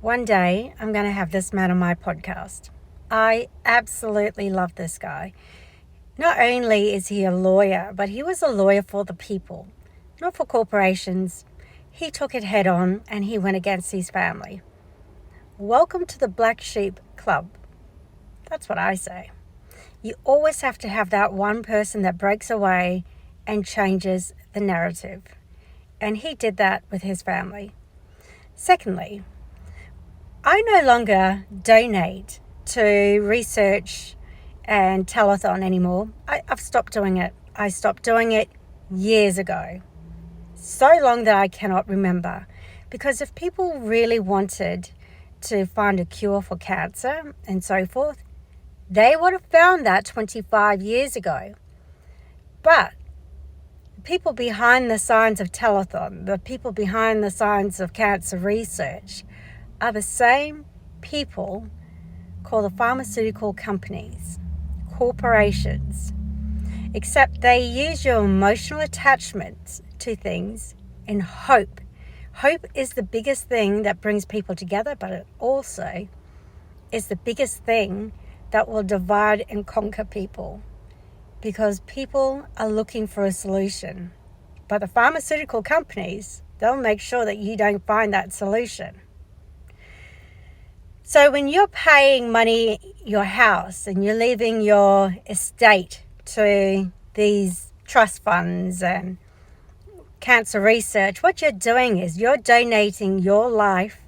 One day, I'm going to have this man on my podcast. I absolutely love this guy. Not only is he a lawyer, but he was a lawyer for the people, not for corporations. He took it head on and he went against his family. Welcome to the Black Sheep Club. That's what I say. You always have to have that one person that breaks away and changes the narrative. And he did that with his family. Secondly, I no longer donate to research and telethon anymore. I've stopped doing it. I stopped doing it years ago. So long that I cannot remember. Because if people really wanted to find a cure for cancer and so forth, they would have found that 25 years ago. But people behind the science of telethon, the people behind the science of cancer research, are the same people called the pharmaceutical companies, corporations, except they use your emotional attachments to things in hope. Hope is the biggest thing that brings people together, but it also is the biggest thing that will divide and conquer people, because people are looking for a solution. But the pharmaceutical companies, they'll make sure that you don't find that solution. So when you're paying money, your house, and you're leaving your estate to these trust funds and cancer research, what you're doing is you're donating your life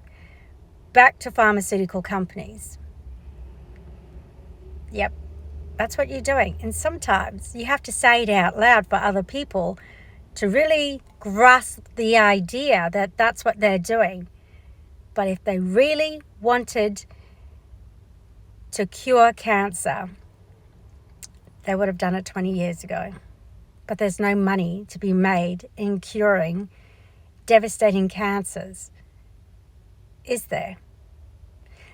back to pharmaceutical companies. Yep, that's what you're doing. And sometimes you have to say it out loud for other people to really grasp the idea that that's what they're doing. But if they really wanted to cure cancer, they would have done it 20 years ago. But there's no money to be made in curing devastating cancers, is there?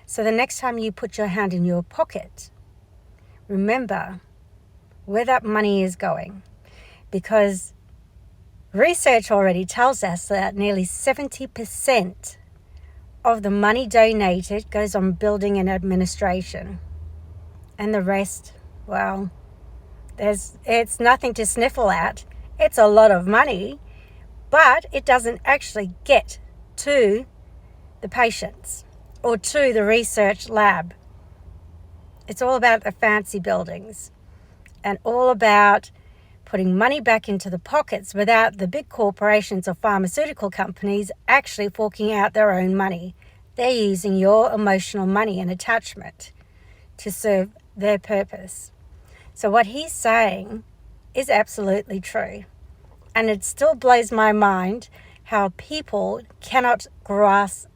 So the next time you put your hand in your pocket, remember where that money is going, because research already tells us that nearly 70% of the money donated goes on building and administration. And the rest, well, it's nothing to sniffle at. It's a lot of money, but it doesn't actually get to the patients or to the research lab. It's all about the fancy buildings and all about putting money back into the pockets without the big corporations or pharmaceutical companies actually forking out their own money. They're using your emotional money and attachment to serve their purpose. So what he's saying is absolutely true. And it still blows my mind how people cannot grasp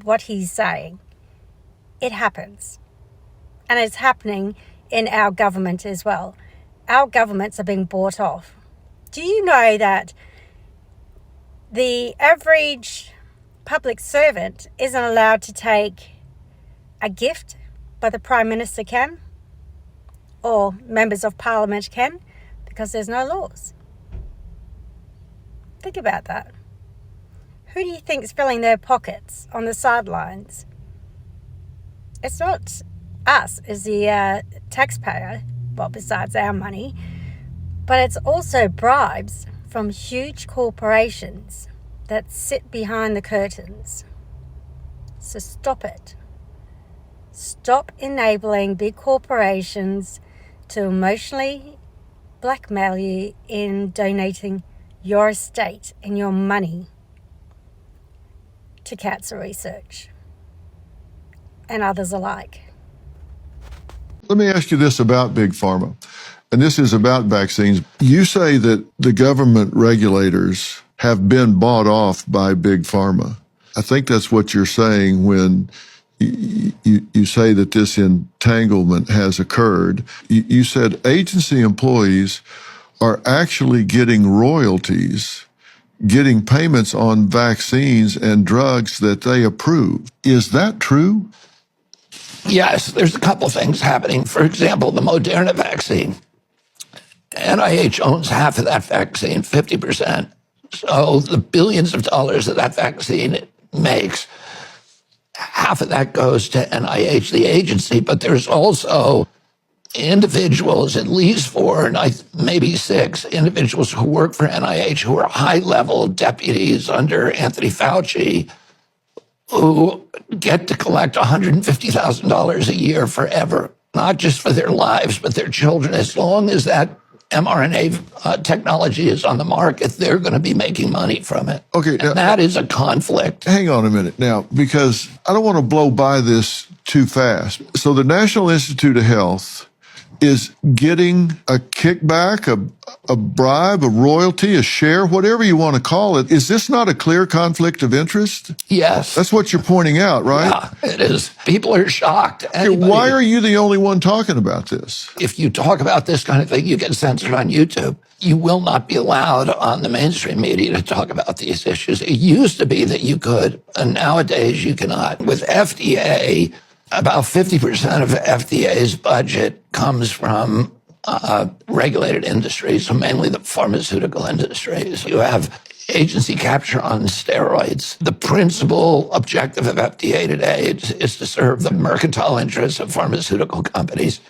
what he's saying. It happens. And it's happening in our government as well. Our governments are being bought off. Do you know that the average public servant isn't allowed to take a gift, but the Prime Minister can? Or members of Parliament can? Because there's no laws. Think about that. Who do you think is filling their pockets on the sidelines? It's not us as the taxpayer, well, besides our money, but it's also bribes from huge corporations that sit behind the curtains. So stop it. Stop enabling big corporations to emotionally blackmail you in donating your estate and your money to cancer research and others alike. Let me ask you this about Big Pharma, and this is about vaccines. You say that the government regulators have been bought off by Big Pharma. I think that's what you're saying when you say that this entanglement has occurred. You said agency employees are actually getting royalties, getting payments on vaccines and drugs that they approve. Is that true? Yes, there's a couple things happening. For example, the Moderna vaccine. NIH owns half of that vaccine, 50%. So the billions of dollars that vaccine makes half of that goes to NIH, the agency, but there's also individuals, at least 4, and maybe 6 individuals who work for NIH who are high-level deputies under Anthony Fauci who get to collect $150,000 a year forever, not just for their lives, but their children. As long as that mRNA technology is on the market, they're going to be making money from it. Okay, and that is a conflict. Hang on a minute now, because I don't want to blow by this too fast. So the National Institute of Health is getting a kickback, a bribe, a royalty, a share, whatever you want to call it. Is this not a clear conflict of interest? Yes. That's what you're pointing out, right? Yeah, it is. People are shocked. Why are you the only one talking about this? If you talk about this kind of thing, you get censored on YouTube. You will not be allowed on the mainstream media to talk about these issues. It used to be that you could, and nowadays you cannot. With FDA, about 50% of FDA's budget comes from regulated industries, so mainly the pharmaceutical industries. You have agency capture on steroids. The principal objective of FDA today is to serve the mercantile interests of pharmaceutical companies.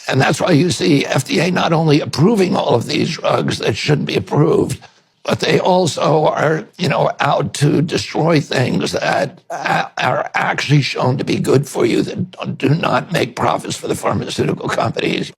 And that's why you see FDA not only approving all of these drugs that shouldn't be approved, but they also are, out to destroy things that are actually shown to be good for you, that do not make profits for the pharmaceutical companies.